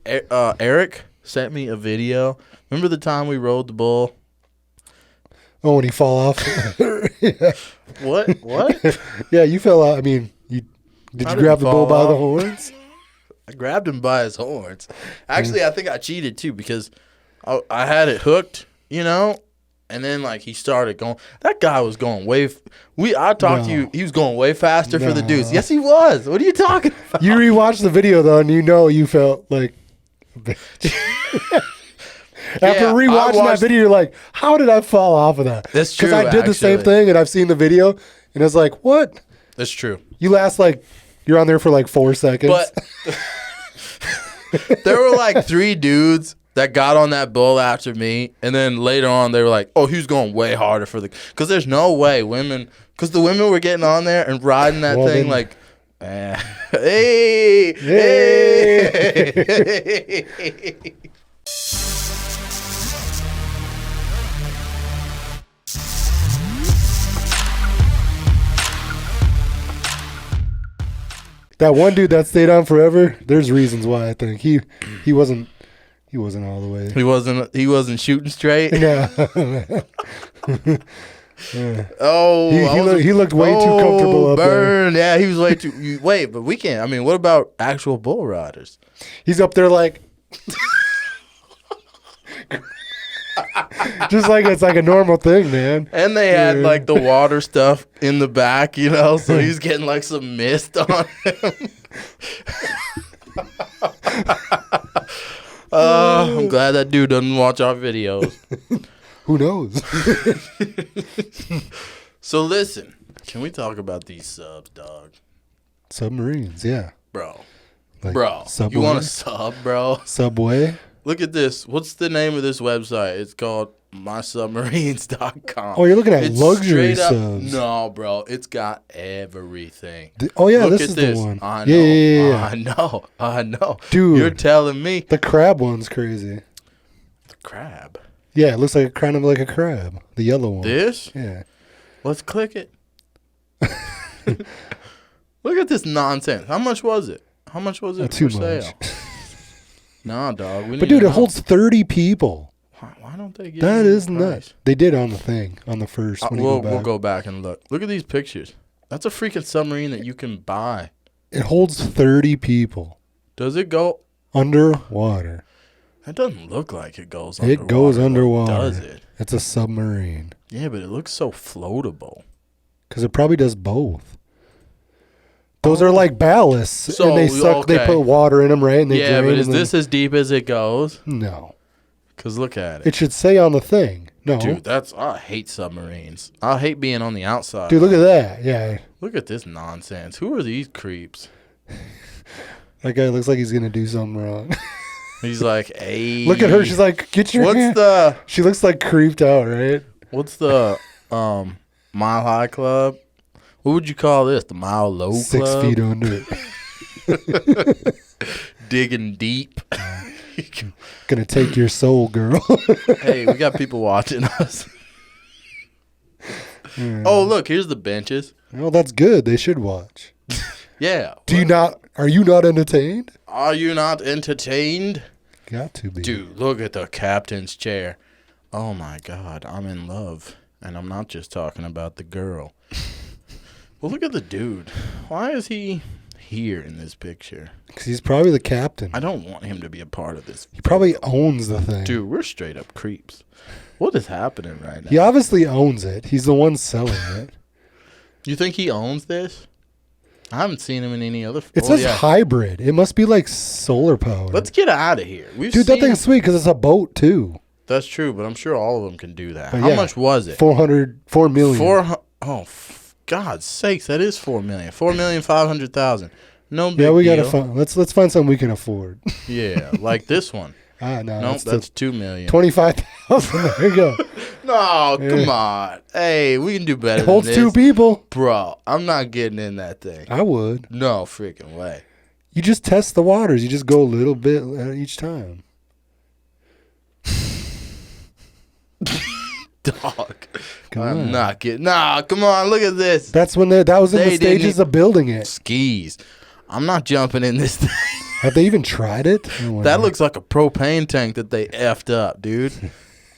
Eric sent me a video. Remember the time we rode the bull? Oh, when he fall off. Yeah. What? Yeah, you fell out. I mean, did you grab the bull by the horns? I grabbed him by his horns. Actually, I think I cheated too because I had it hooked, you know, and then like he started going. That guy was going way. I talked to you. He was going way faster for the dudes. Yes, he was. What are you talking about? You rewatched the video though, and you felt like. After rewatching that video, you're like, how did I fall off of that? That's true. Because I did the same thing, and I've seen the video, and it's like, what? That's true. You last you're on there for like 4 seconds. But there were like 3 dudes that got on that bull after me, and then later on they were like, oh, he was going way harder for because there's no way because the women were getting on there and riding that thing like, hey. That one dude that stayed on forever, there's reasons why I think he wasn't all the way. He wasn't shooting straight. No. Oh, he looked way too comfortable up there. Yeah, he was way too. Wait, but we can't. I mean, what about actual bull riders? He's up there like, just like it's like a normal thing, man. And they had like the water stuff in the back, you know, so he's getting like some mist on him. I'm glad that dude doesn't watch our videos. Who knows? So listen, can we talk about these subs, dog? Submarines, yeah. Bro. Like bro, Subway? You want a sub, bro? Subway? Look at this. What's the name of this website? It's called mysubmarines.com. Oh, you're looking at luxury subs. No, bro. It's got everything. Oh, yeah, Look this at is this. the one. I know. Yeah. I know. Dude. You're telling me. The crab one's crazy. The crab? Yeah, it looks like kind of like a crab. The yellow one. This? Yeah. Let's click it. Look at this nonsense. How much was it? How much was it too for much. sale? Nah, dog. But dude, it holds 30 people. Why don't they get that? Is price? nuts. They did on the thing on the first. We'll go back and look. Look at these pictures. That's a freaking submarine that you can buy. It holds 30 people. Does it go underwater? That doesn't look like it goes underwater. It goes underwater. Does it? It's a submarine. Yeah, but it looks so floatable. Because it probably does both. Those are like ballasts, so, and they suck. Okay. They put water in them, right? And they drain, but is this as deep as it goes? No. Because look at it. It should say on the thing. No. Dude, I hate submarines. I hate being on the outside. Dude, look at that. Yeah. Look at this nonsense. Who are these creeps? That guy looks like he's going to do something wrong. He's like, hey. Look at her. She's like, get your hand. She looks like creeped out, right? What's the Mile High Club? What would you call this? The Mile Low Club? 6 feet under. Digging deep. Gonna take your soul, girl. Hey, we got people watching us. Oh, look, here's the benches. Well, that's good. They should watch. Yeah. Are you not entertained? Are you not entertained? Got to be. Dude, look at the captain's chair. Oh, my God. I'm in love. And I'm not just talking about the girl. Well, look at the dude. Why is he here in this picture? Because he's probably the captain. I don't want him to be a part of this. He probably owns the thing. Dude, we're straight up creeps. What is happening right now? He obviously owns it. He's the one selling it. You think he owns this? I haven't seen him in any other. It says hybrid. It must be like solar power. Let's get out of here. Dude, that thing's sweet because it's a boat too. That's true, but I'm sure all of them can do that. But How much was it? 4 million. God's sakes, that is 4 million. 4,500,000. No big deal. Yeah, we gotta find. Let's find something we can afford. Yeah, like this one. No, nope, that's 2 million. 25,000. There you go. No, come on. Hey, we can do better. It holds than this. 2 people, bro. I'm not getting in that thing. I would. No freaking way. You just test the waters. You just go a little bit each time. Dog. I'm not getting. Nah, come on. Look at this. That's when that was in the stages of building it. Skis. I'm not jumping in this thing. Have they even tried it? That looks like a propane tank that they effed up, dude.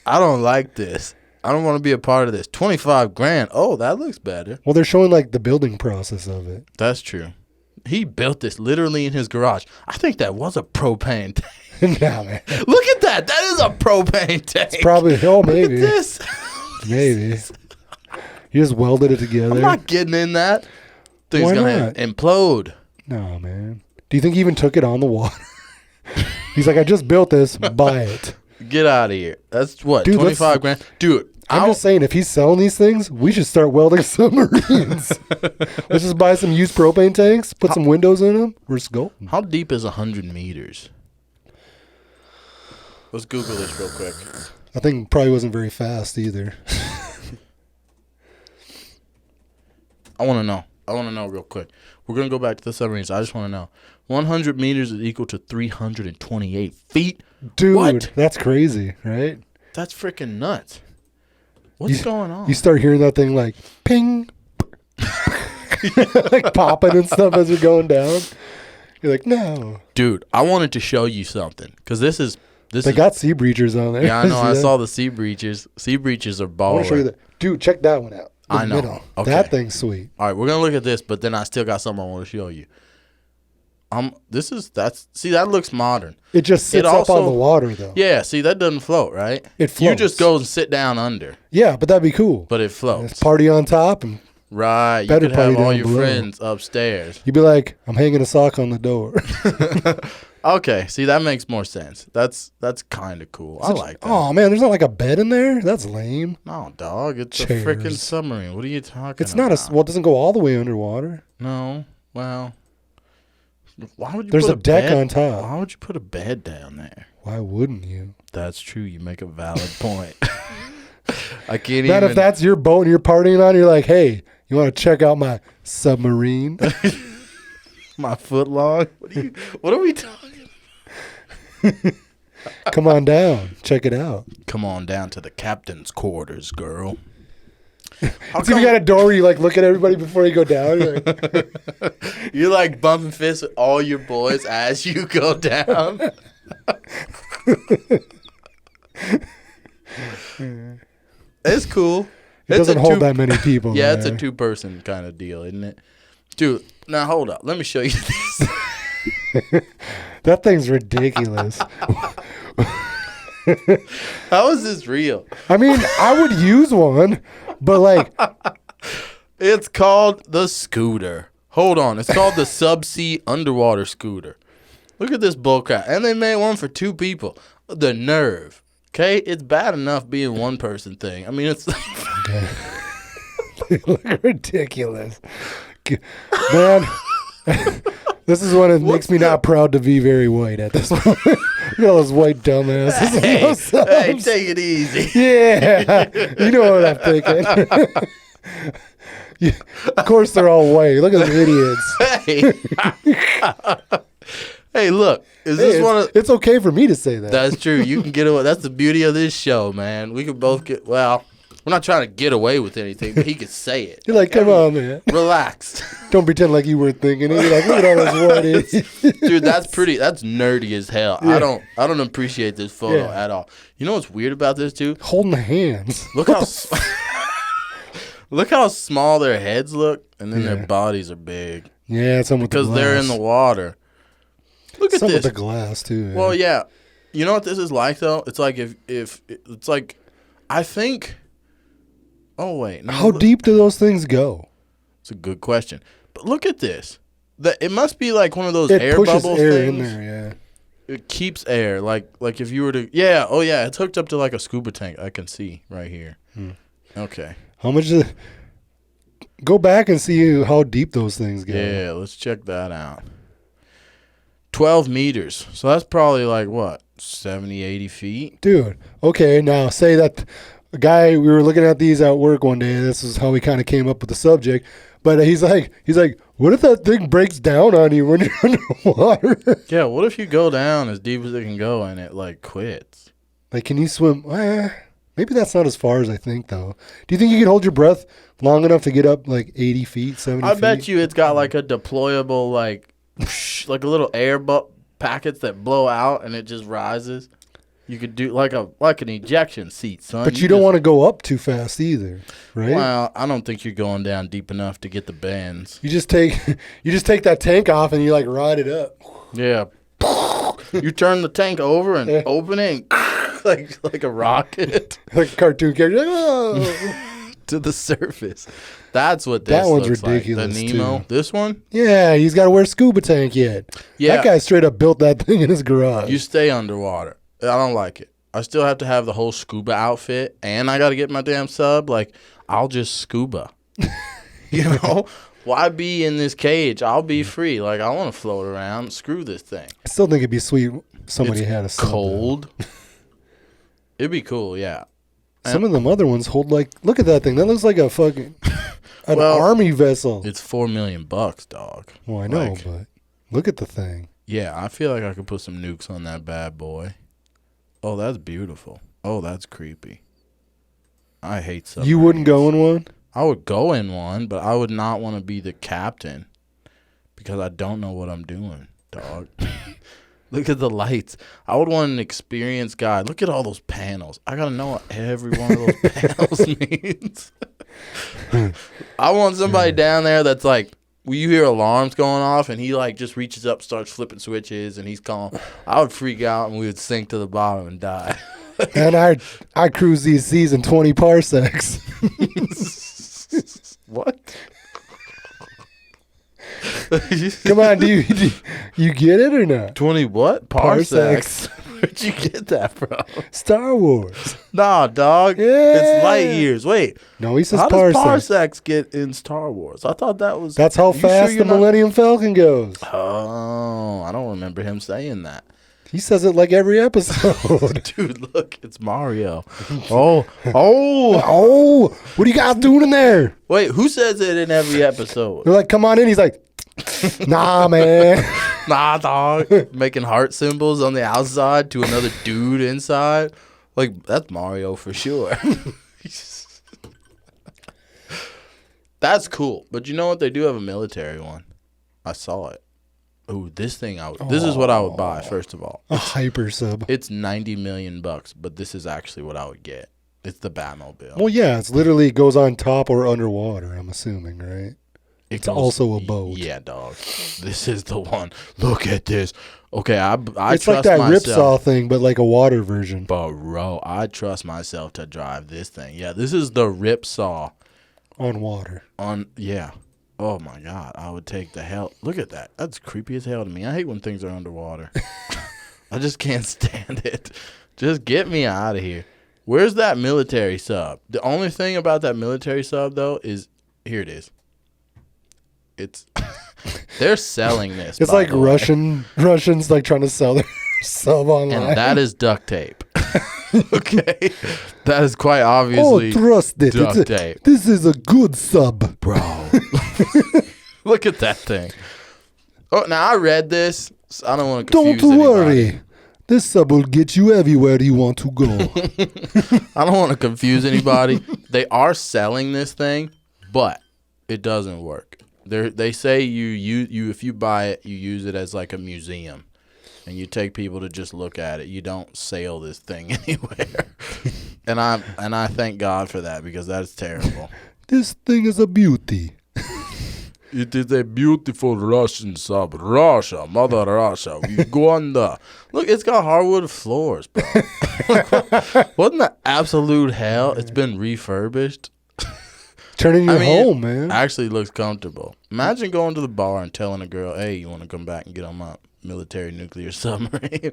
I don't like this. I don't want to be a part of this. 25 grand. Oh, that looks better. Well, they're showing like the building process of it. That's true. He built this literally in his garage. I think that was a propane tank. Nah, man. Look at that. That is a propane tank. It's probably, maybe. Look at this. Maybe. You just welded it together. I'm not getting in that. Thing's going to implode. No, man. Do you think he even took it on the water? He's like, I just built this. Buy it. Get out of here. That's what, dude, 25 grand? Dude, I'm just saying, if he's selling these things, we should start welding submarines. Let's just buy some used propane tanks, put some windows in them. We're just golden. How deep is 100 meters? Let's Google this real quick. I think probably wasn't very fast either. I want to know real quick. We're going to go back to the submarines. I just want to know. 100 meters is equal to 328 feet? Dude, what? That's crazy, right? That's freaking nuts. What's going on? You start hearing that thing like ping, like popping and stuff as you're going down. You're like, no. Dude, I wanted to show you something because they got sea breachers on there. Yeah, I know. I saw the sea breachers. Sea breachers are baller. I want to show you that. Dude, check that one out. I know. Middle. Okay. That thing's sweet. All right, we're gonna look at this, but then I still got something I want to show you. That looks modern. It just sits up on the water though. Yeah, see that doesn't float, right? It floats. You just go and sit down under. Yeah, but that'd be cool. But it floats. It's party on top and right. You could have all your friends upstairs. You'd be like, I'm hanging a sock on the door. Okay, see that makes more sense. That's kind of cool. I like that. Oh man, there's not like a bed in there. That's lame. No, dog. It's Chairs. a freaking submarine. What are you talking about? It's not it doesn't go all the way underwater. No. Well, why would you? There's a deck on top. Why would you put a bed down there? Why wouldn't you? That's true. You make a valid point. I can't Not if that's your boat and you're partying on. You're like, hey, you want to check out my submarine? My foot long. What are we talking? Come on down. Check it out. Come on down to the captain's quarters, girl. See, you got a door where you like look at everybody before you go down. You're like bumping fists with all your boys as you go down. It's cool. It doesn't hold that many people. Yeah, it's a 2-person kind of deal, isn't it? Dude, now hold up. Let me show you this. That thing's ridiculous. How is this real? I mean, I would use one, but like... It's called the scooter. Hold on. It's called the subsea underwater scooter. Look at this bullcrap. And they made one for 2 people. The nerve. Okay? It's bad enough being 1-person thing. I mean, it's... They look ridiculous. Man... This is when it makes me not proud to be very white at this point. Look at all those white dumbasses. Hey, take it easy. Yeah. You know what I'm thinking. Of course they're all white. Look at the idiots. Hey, look. It's okay for me to say that. That's true. You can get away. That's the beauty of this show, man. We can both get, well, we're not trying to get away with anything, but he could say it. You're like, come on, man. Relax. Don't pretend like you weren't thinking it. You're like, look at all those white idiots. Dude, that's nerdy as hell. Yeah. I don't appreciate this photo at all. You know what's weird about this, dude? Holding the hands. Look how small their heads look, and then their bodies are big. Yeah, it's something with the glass. Because they're in the water. Look at this. With the glass, too. Well, yeah. You know what this is like, though? It's like if it's like, I think... Oh, wait. No, how deep do those things go? It's a good question. But look at this. It must be like one of those air bubble things. It pushes air in there, yeah. It keeps air. Like if you were to... Yeah, oh, yeah. It's hooked up to like a scuba tank. I can see right here. Okay. How much is it? Go back and see how deep those things go. Yeah, let's check that out. 12 meters. So that's probably like, what, 70, 80 feet? Dude, okay, now say that... A guy, we were looking at these at work one day. This is how we kind of came up with the subject. But he's like, what if that thing breaks down on you when you're underwater? Yeah, what if you go down as deep as it can go and it like quits? Like, can you swim? Maybe that's not as far as I think, though. Do you think you can hold your breath long enough to get up like 80 feet, 70 feet? I bet you it's got like a deployable, like a little air packets that blow out and it just rises. You could do like an ejection seat, son. But you don't want to go up too fast either, right? Well, I don't think you're going down deep enough to get the bends. You just take that tank off and you like ride it up. Yeah. You turn the tank over and open it and like a rocket. Like a cartoon character. Like, oh. To the surface. That's what this one's looks ridiculous, like. The Nemo. too. This one? Yeah, he's got to wear scuba tank yet. Yeah. That guy straight up built that thing in his garage. You stay underwater. I don't like it. I still have to have the whole scuba outfit, and I got to get my damn sub. Like, I'll just scuba. You know? Why be in this cage? I'll be free. Like, I want to float around. Screw this thing. I still think it'd be sweet if somebody had a sub. Cold. It'd be cool, yeah. Some of them other ones hold like, look at that thing. That looks like a fucking an army vessel. It's $4 million, dog. Well, I know, but look at the thing. Yeah, I feel like I could put some nukes on that bad boy. Oh, that's beautiful. Oh, that's creepy. I hate submarines. You wouldn't go in one? I would go in one, but I would not want to be the captain because I don't know what I'm doing, dog. Look at the lights. I would want an experienced guy. Look at all those panels. I got to know what every one of those panels means. I want somebody down there that's like, you hear alarms going off and he like just reaches up, starts flipping switches and he's calling. I would freak out and we would sink to the bottom and die. And I cruise these seas in 20 parsecs. What? Come on, do you get it or not? 20 what? Parsecs. Where'd you get that from? Star Wars. Nah, dog. Yeah. It's light years. Wait. No, he says how parsecs. Does parsecs get in Star Wars? I thought that was... That's how fast the Millennium Falcon goes. Oh, I don't remember him saying that. He says it like every episode. Dude, look, it's Mario. Oh. What are you guys doing in there? Wait, who says it in every episode? They're like, come on in. He's like, nah, man. Nah, dog. Making heart symbols on the outside to another dude inside. Like, that's Mario for sure. That's cool. But you know what? They do have a military one. I saw it. Ooh, this thing this is what I would buy, first of all. A hyper sub. It's $90 million, but this is actually what I would get. It's the Batmobile. Well, yeah, it's literally goes on top or underwater, I'm assuming, right? It's also a boat. Yeah, dog. This is the one. Look at this. Okay, I it's trust like that myself. Ripsaw thing, but like a water version. Bro, I trust myself to drive this thing. Yeah, this is the Ripsaw. On water. Yeah. Oh, my God. I would take the hell. Look at that. That's creepy as hell to me. I hate when things are underwater. I just can't stand it. Just get me out of here. Where's that military sub? The only thing about that military sub, though, is here it is. They're selling this. It's like Russians like trying to sell their sub online. And that is duct tape. Okay. That is quite obviously trust it. duct tape. This is a good sub. Bro. Look at that thing. Oh, now I read this. So I don't want to confuse Don't worry. anybody. This sub will get you everywhere you want to go. I don't want to confuse anybody. They are selling this thing, but it doesn't work. They say you if you buy it, you use it as like a museum, and you take people to just look at it. You don't sail this thing anywhere, and I thank God for that because that is terrible. This thing is a beauty. It is a beautiful Russian sub. Russia, Mother Russia. We go on the... Look, it's got hardwood floors, bro. Wasn't that absolute hell? It's been refurbished. Turning your home, man. Actually looks comfortable. Imagine going to the bar and telling a girl, hey, you want to come back and get on my military nuclear submarine?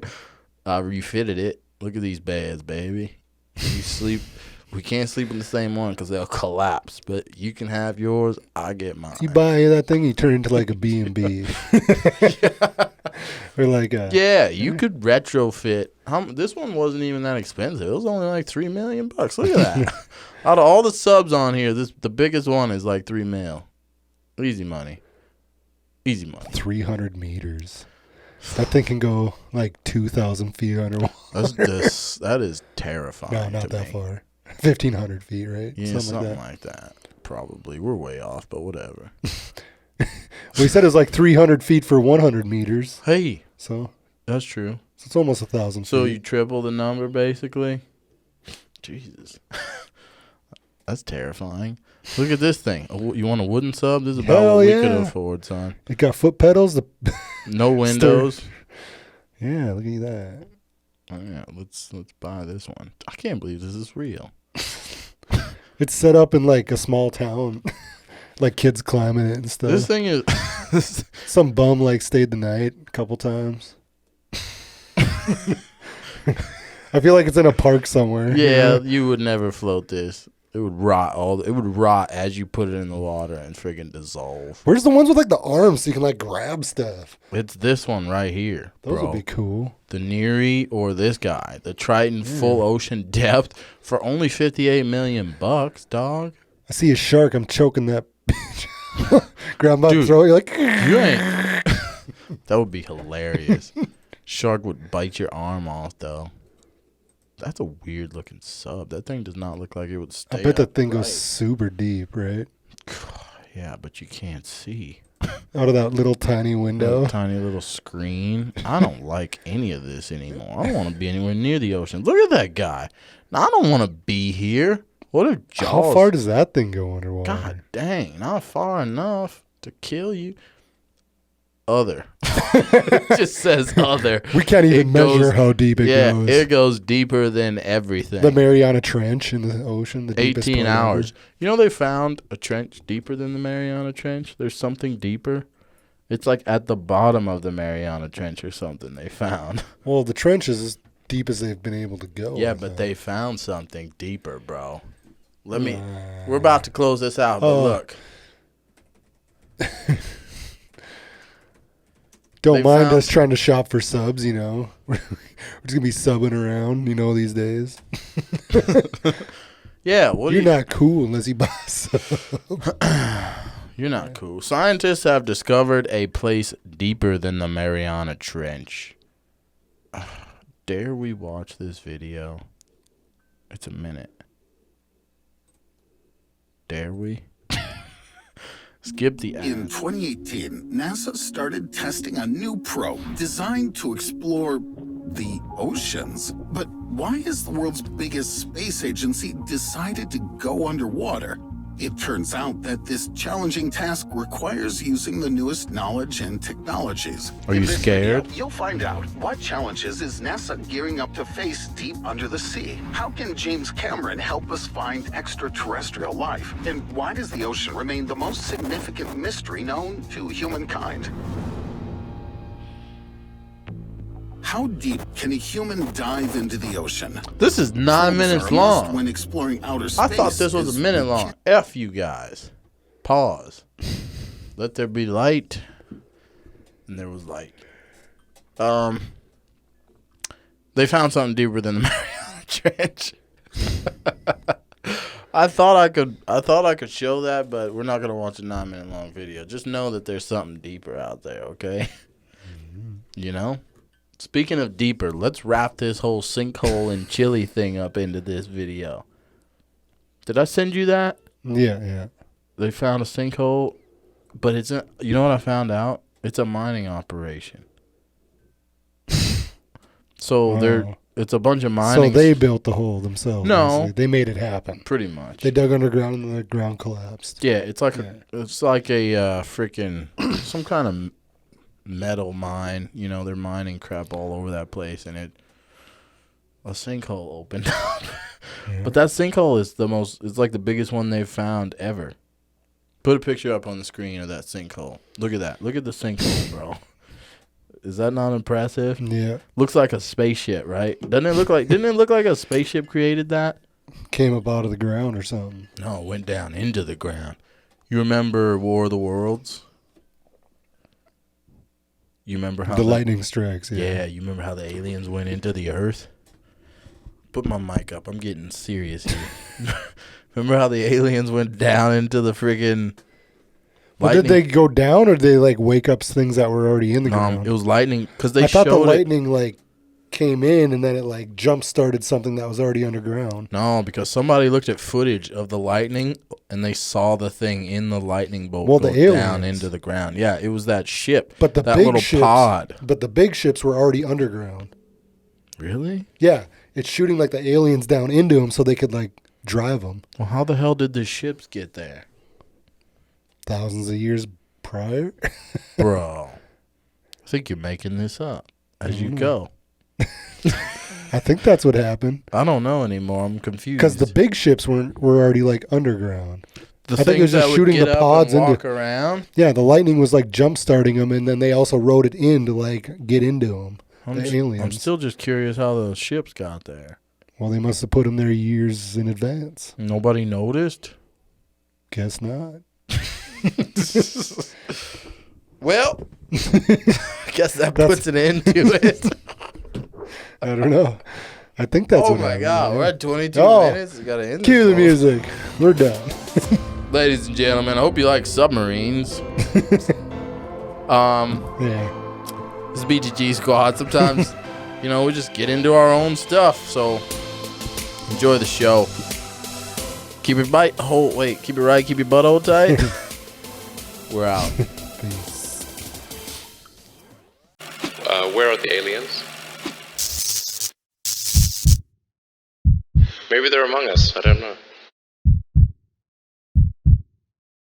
I refitted it. Look at these beds, baby. You sleep... We can't sleep in the same one because they'll collapse. But you can have yours. I get mine. You buy that thing, you turn into like a B&B. Or like a... Yeah, you could retrofit. This one wasn't even that expensive. It was only like $3 million. Look at that. Out of all the subs on here, the biggest one is like $3 million. Easy money. Easy money. 300 meters. That thing can go like 2,000 feet underwater. That is terrifying. No, not that far. 1,500 feet, right? Yeah, something like that. Probably. We're way off, but whatever. Well, he said it was like 300 feet for 100 meters. Hey. So That's true. So it's almost 1,000 feet. So you triple the number, basically? Jesus. That's terrifying. Look at this thing. You want a wooden sub? This is about Hell what we yeah. could afford, son. It got foot pedals. No windows. Yeah, look at that. Oh, yeah, let's buy this one. I can't believe this is real. It's set up in like a small town. Like kids climbing it and stuff. This thing is... Some bum like stayed the night a couple times. I feel like it's in a park somewhere. Yeah, you would never float this. It would rot it would rot as you put it in the water and friggin' dissolve. Where's the ones with like the arms so you can like grab stuff? It's this one right here. Those bro. would be cool. The Neary or this guy, the Triton full ocean depth for only $58 million, dog. I see a shark. I'm choking that bitch. Grab my Dude, throat. You're like, you ain't. That would be hilarious. Shark would bite your arm off though. That's a weird looking sub. That thing does not look like it would stay. I bet that thing upright. goes super deep, right? Yeah, but you can't see. Out of that little tiny window. Tiny little screen. I don't like any of this anymore. I don't want to be anywhere near the ocean. Look at that guy. Now, I don't want to be here. What if Jaws? How far does that thing go underwater? God dang, not far enough to kill you. Other. It just says other. We can't even measure how deep it goes. Yeah, it goes deeper than everything. The Mariana Trench in the ocean. The 18 hours. You know they found a trench deeper than the Mariana Trench? There's something deeper. It's like at the bottom of the Mariana Trench or something they found. Well, the trench is as deep as they've been able to go. Yeah, but they found something deeper, bro. We're about to close this out, but look. Don't mind us trying to shop for subs, you know. We're just going to be subbing around, you know, these days. Yeah. You're not cool unless you buy a sub. You're not cool. Scientists have discovered a place deeper than the Mariana Trench. Dare we watch this video? It's a minute. Dare we? Skip the ad. In 2018, NASA started testing a new probe designed to explore the oceans. But why has the world's biggest space agency decided to go underwater? It turns out that this challenging task requires using the newest knowledge and technologies. Are you In this scared? video, you'll find out what challenges is NASA gearing up to face deep under the sea. How can James Cameron help us find extraterrestrial life? And why does the ocean remain the most significant mystery known to humankind? How deep can a human dive into the ocean? This is 9 minutes long. When exploring outer space, I thought this was a minute long. F you guys. Pause. Let there be light. And there was light. They found something deeper than the Mariana Trench. I thought I could show that, but we're not gonna watch a 9 minute long video. Just know that there's something deeper out there, okay? You know? Speaking of deeper, let's wrap this whole sinkhole and chili thing up into this video. Did I send you that? Yeah. They found a sinkhole, but it's a, you know what I found out? It's a mining operation. So it's a bunch of mining. So they built the hole themselves. No. Basically. They made it happen. Pretty much. They dug underground and the ground collapsed. Yeah, it's like a freaking some kind of metal mine. You know, they're mining crap all over that place, and a sinkhole opened up. Yeah. But that sinkhole is it's like the biggest one they've found ever. Put a picture up on the screen of that sinkhole. Look at that. Look at the sinkhole, bro. Is that not impressive? Yeah. Looks like a spaceship, right? Didn't it look like a spaceship created that? Came up out of the ground or something. No, it went down into the ground. You remember War of the Worlds? You remember how the lightning strikes? Yeah, you remember how the aliens went into the earth? Put my mic up. I'm getting serious here. Remember how the aliens went down into the friggin' Well, did they go down, or did they like wake up things that were already in the ground? It was lightning because they I thought showed the lightning like came in and then it like jump started something that was already underground. No, because somebody looked at footage of the lightning and they saw the thing in the lightning bolt Well, go the aliens. down into the ground. Yeah, it was that ship. But the that big little ships, pod. But the big ships were already underground. Really? Yeah, it's shooting like the aliens down into them so they could like drive them. Well, how the hell did the ships get there? Thousands of years prior. Bro, I think you're making this up as you go. I think that's what happened. I don't know anymore. I'm confused. Because the big ships were already like underground. the I think it was just that shooting would the get pods up and into. walk around. Yeah, the lightning was like jump starting them, and then they also rode it in to like get into them. Aliens. I'm still just curious how those ships got there. Well, they must have put them there years in advance. Nobody noticed. Guess not. Well, I guess that puts an end to it. I don't know. I think that's Oh what my happened, God, man. we're at 22 Oh. minutes. We gotta end Cue this the music. We're done. Ladies and gentlemen, I hope you like Submarines. Yeah. This is BTG Squad. Sometimes, we just get into our own stuff. So enjoy the show. Keep your keep it right, keep your butt hold tight. We're out. Peace. Where are the aliens? Maybe they're among us. I don't know.